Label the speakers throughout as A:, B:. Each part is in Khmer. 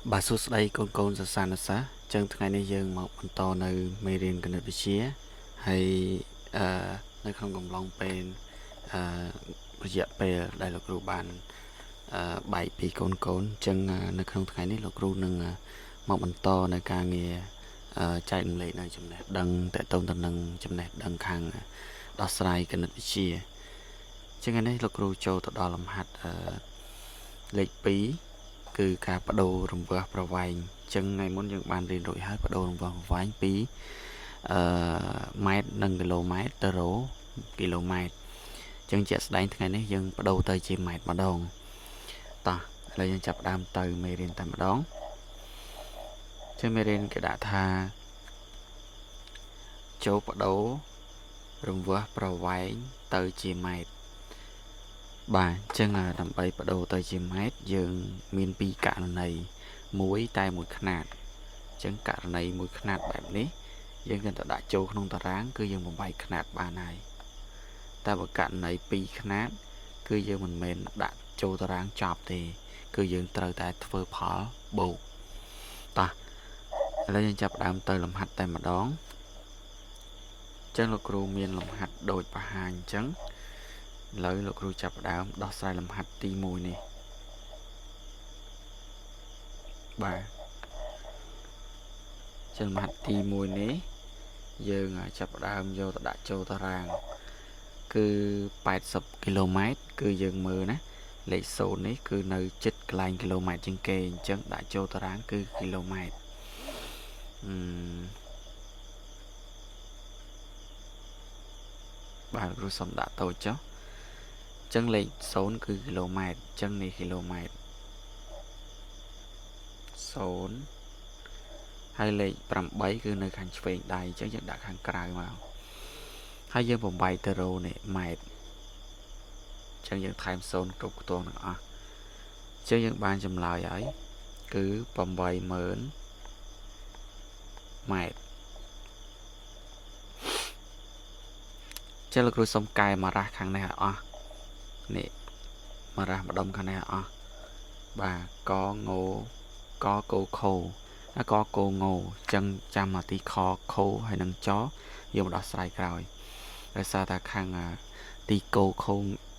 A: Bà số đây con sa sa sa chânថ្ងៃនេះយើងមកបន្តនៅមេរៀនគណិតវិទ្យាហើយនៅក្នុងកំឡុងពេលរយៈពេលដែលលោកគ្រូបានបែកពីកូនអញ្ចឹងនៅក្នុងថ្ងៃនេះលោកគ្រូនឹងមកបន្តនៅការងារចែករំលែកនៅចំណេះដឹងតទៅនឹងចំណេះដឹងខាងដោះស្រាយគណិតវិទ្យាអញ្ចឹងថ្ងៃនេះលោកគ្រូចូលទៅដល់លំហាត់លេខ2គឺការបដូររង្វាស់ប្រវែងអញ្ចឹងថ្ងៃមុនយើងបានរៀនរួចហើយបដូររង្វាស់ប្រវែងពីម៉ែត្រនិងគីឡូម៉ែត្រទៅរ៉ូគីឡូម៉ែត្រអញ្ចឹងជាក់ស្ដែងថ្ងៃនេះយើងបដូរទៅជាម៉ែត្រម្ដងតោះឥឡូវយើងចាប់ផ្ដើមទៅមេរៀនតែម្ដងចឹងមេរៀនគេដាក់ថាចូលបដូររង្វាស់ប្រវែងទៅជាម៉ែត្របាទអញ្ចឹងដើម្បីបដូរទៅជាម៉ែត្រយើងមានពីរករណីមួយតែមួយខ្នាតអញ្ចឹងករណីមួយខ្នាតបែបនេះយើងគិតតែដាក់ចូលក្នុងតារាងគឺយើងបំបែកខ្នាតបានហើយតែបើករណីពីរខ្នាតគឺយើងមិនមែនដាក់ចូលតារាងចប់ទេគឺយើងត្រូវតែធ្វើផលបូកតោះឥឡូវយើងចាប់ផ្ដើមទៅលំហាត់តែម្ដងអញ្ចឹងលោកគ្រូមានលំហាត់ដូចបង្ហាញអញ្ចឹងឥឡូវលោកគ្រូចាប់ផ្ដើមដោះស្រាយលំហាត់ទី1នេះបាទចឹងលំហាត់ទី1នេះយើងចាប់ផ្ដើមយកទៅដាក់ចូលតារាងគឺ80គីឡូម៉ែត្រគឺយើងមើលណាលេខ0នេះគឺនៅជិតកន្លែងគីឡូម៉ែត្រជាងគេអញ្ចឹងដាក់ចូលតារាងគឺគីឡូម៉ែត្របាទគ្រូសុំដាក់តូចចុះអញ្ចឹងលេខ0គឺគីឡូម៉ែត្រអញ្ចឹងនេះគីឡូម៉ែត្រ0ហើយលេខ8គឺនៅខាងឆ្វេងដៃអញ្ចឹងយើងដាក់ខាងក្រៅមកហើយយើងបំបែកទៅរ៉ូនេះម៉ែត្រអញ្ចឹងយើងថែម0គ្រប់ខ្ទង់ទាំងអស់អញ្ចឹងយើងបានចម្លើយហើយគឺ80000ម៉ែត្រចឹងលោកគ្រូសុំកែមករ៉ាស់ខាងនេះឲ្យអស់នេះមករ៉ាស់ម្ដុំខាងនេះឲ្យអស់បាទកងោកកោខោកកោងោអញ្ចឹងចាំមកទីខខោហើយនឹងចយើងមកដោះស្រាយក្រោយដោយសារតែខាងទីកោខោ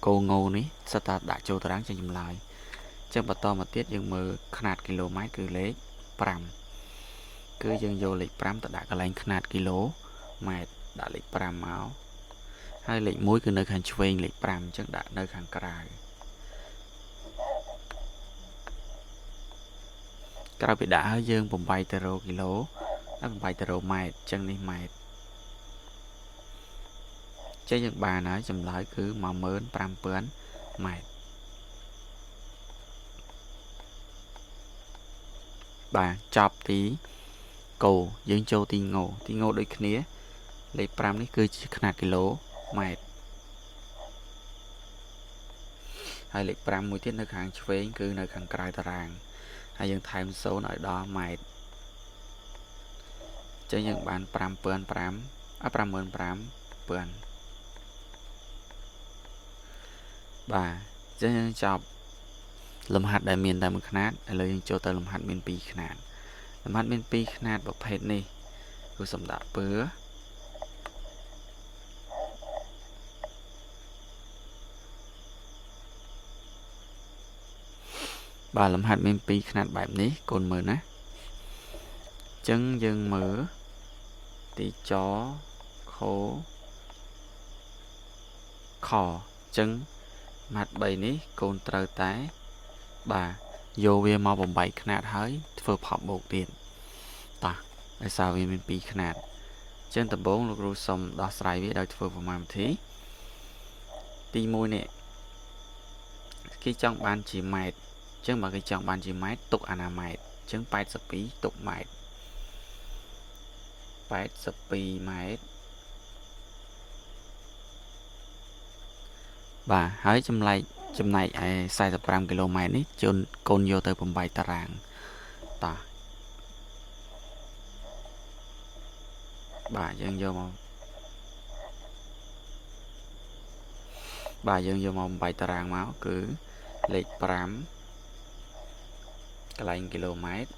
A: កោងោនេះសិតតែដាក់ចូលតារាងចេញចម្លើយអញ្ចឹងបន្តមកទៀតយើងមើលຂະຫນាតគីឡូម៉ែត្រគឺលេខ5គឺយើងយកលេខ5ទៅដាក់កន្លែងຂະຫນាតគីឡូម៉ែត្រដាក់លេខ5មកហើយលេខ1គឺនៅខាងឆ្វេងលេខ5អញ្ចឹងដាក់នៅខាងក្រៅក្រៅពីដាក់ហើយយើងបំបែកទៅរ៉ូគីឡូហើយបំបែកទៅរ៉ូម៉ែត្រអញ្ចឹងនេះម៉ែត្រចេះយើងបានហើយចម្លើយគឺ15000ម៉ែត្របាទចប់ទីកោយើងចូលទីងោដូចគ្នាលេខ5នេះគឺជាຂະຫນាតគីឡូម៉ែត្រហើយលេខ5មួយទៀតនៅខាងឆ្វេងគឺនៅខាងក្រៅតារាងហើយយើងថែម0ឲ្យដល់ម៉ែត្រអញ្ចឹងយើងបាន55000បាទអញ្ចឹងយើងចប់លំហាត់ដែលមានតែមួយຂະຫນាតឥឡូវយើងចូលទៅលំហាត់មាន2ຂະຫນាតលំហាត់មាន2ຂະຫນាតប្រភេទនេះគឺសំដាក់ពើបាទលំហាត់មាន2ຂະຫນាតបែបនេះកូនមើលណាអញ្ចឹងយើងមើលទីចខខអញ្ចឹងលំហាត់3នេះកូនត្រូវតែបាទយកវាមកបំបែកຂະຫນាតហើយធ្វើផលបូកទៀតតោះដោយសារវាមាន2ຂະຫນាតអញ្ចឹងដំបូងលោកគ្រូសុំដោះស្រាយវាដោយធ្វើប្រមាណវិធីទី1នេះគេចង់បានជាម៉ែត្រអញ្ចឹងបើគេចង់បានជាម៉ែត្រទុកអាណាម៉ែត្រអញ្ចឹង82ទុកម៉ែត្រ82ម៉ែត្របាទហើយចំណែកឯ45គីឡូម៉ែត្រនេះកូនយកទៅបំបែកតារាងតោះបាទយើងយកមកបំបែកតារាងមកគឺលេខ5 កន្លែងគីឡូម៉ែត្រ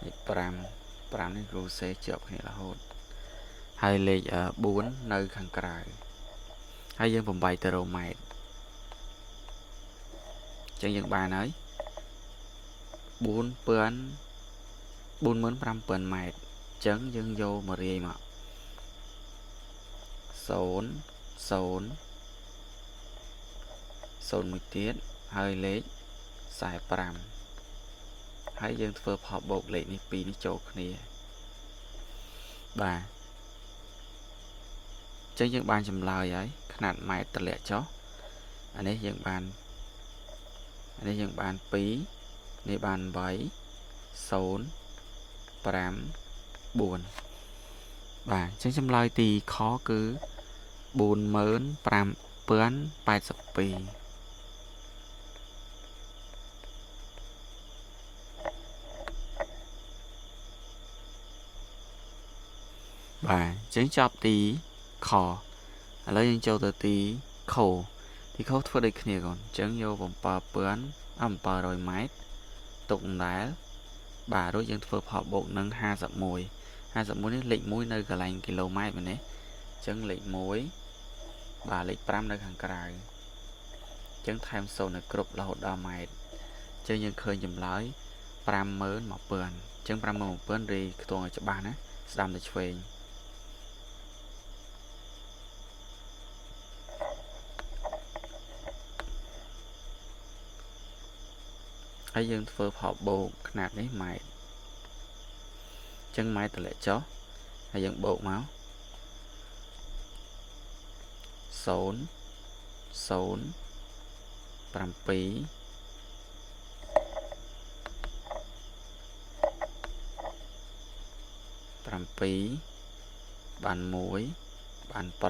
A: លេខ5នេះគ្រូសេជាប់គ្នារហូតហើយលេខ4នៅខាងក្រៅហើយយើងបំបីទៅរ៉ូម៉ែត្រអញ្ចឹងយើងបានហើយ45,000 ម៉ែត្រអញ្ចឹងយើងយកមករាយមក0 មួយទៀតហើយលេខ45ហើយយើងធ្វើផលបូកលេខនេះ2នេះចូលគ្នាបាទអញ្ចឹងយើងបានចម្លើយហើយຂະຫນាត់ម៉ែត្រទម្លាក់ចុះអានេះយើងបាន2នេះបាន8 0 5 4បាទអញ្ចឹងចម្លើយទីខគឺ45,082បាទអញ្ចឹងចប់ទីខឥឡូវយើងចូលទៅទីខធ្វើដូចគ្នាកូនអញ្ចឹងយក7,700 ម៉ែត្រទុកដែរបាទរួចយើងធ្វើផលបូកនឹង51នេះលេខ1នៅកន្លែងគីឡូម៉ែត្រមែនទេអញ្ចឹងលេខ1បាទលេខ5នៅខាងក្រៅអញ្ចឹងថែម0នៅគ្រប់រហូតដល់ម៉ែត្រអញ្ចឹងយើងឃើញចម្លើយ51,000អញ្ចឹង51,000រីខ្ទង់ឲ្យច្បាស់ណាស្ដាំទៅឆ្វេងហើយយើងធ្វើផលបូកຂະຫນាត់នេះម៉ែត្រអញ្ចឹងម៉ែត្រទម្លាក់ចុះហើយយើងបូកមក0 0 7 បាន1បាន5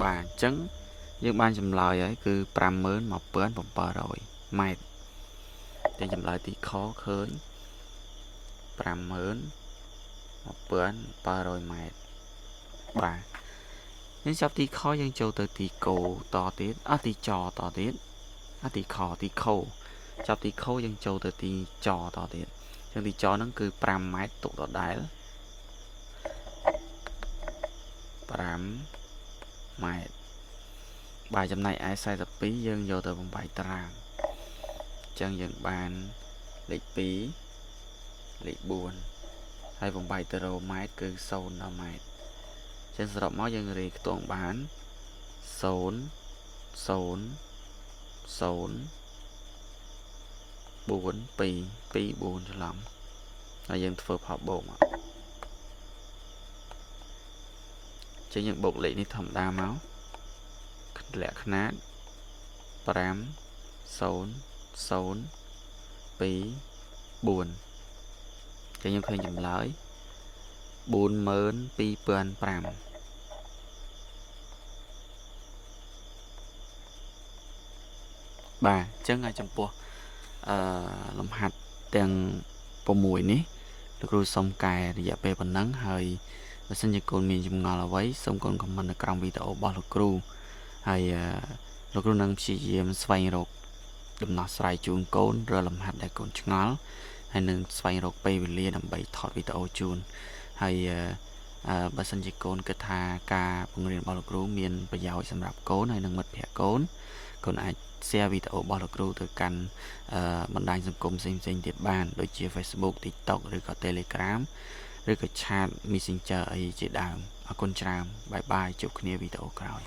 A: បាទអញ្ចឹងយើងបានចម្លើយហើយគឺ51,700 ម៉ែត្រតែចម្លើយទីខឃើញ50,700 ម៉ែត្របាទយើងចាប់ទីខយើងចូលទៅទីកូតទៀតទីចតទៀតទីខចាប់ទីខយើងចូលទៅទីចតទៀតអញ្ចឹងទីចហ្នឹងគឺ5ម៉ែត្រទុកដដែល5ម៉ែត្របាទចំណែកឯ42យើងយកទៅបំបែកតារាងអញ្ចឹងយើងបានលេខ2លេខ4ហើយបំបែកទៅរ៉ូម៉ែត្រគឺ0ដល់ម៉ែត្រអញ្ចឹងសរុបមកយើងរាយខ្ទង់បាន0 0 0 4 2 4ច្រឡំហើយយើងធ្វើផលបូកមកអញ្ចឹងយើងបូកលេខនេះធម្មតាមកលក្ខណៈ5 0 0 2 4ចឹងខ្ញុំឃើញចម្លើយ42,500បាទអញ្ចឹងចំពោះលំហាត់ទាំង6នេះលោកគ្រូសុំកែរយៈពេលប៉ុណ្ណឹងហើយបើសិនជាកូនមានចម្ងល់អ្វីសូមកូនខមមិននៅក្រោមវីដេអូរបស់លោកគ្រូហើយលោកគ្រូនឹងព្យាយាមស្វែងរកដំណោះស្រាយជូនកូនរាល់លំហាត់ដែលកូនឆ្ងល់ហើយនឹងស្វែងរកពេលវេលាដើម្បីថតវីដេអូជូនហើយបើសិនជាកូនគិតថាការបង្រៀនរបស់លោកគ្រូមានប្រយោជន៍សម្រាប់កូនហើយនិងមិត្តភ័ក្តិកូនអាច share វីដេអូរបស់លោកគ្រូទៅកាន់បណ្ដាញសង្គមផ្សេងៗទៀតបានដូចជា Facebook TikTok ឬក៏ Telegram ឬក៏ chat Messenger អីជាដើមអរគុណច្រើនបាយបាយជួបគ្នាវីដេអូក្រោយ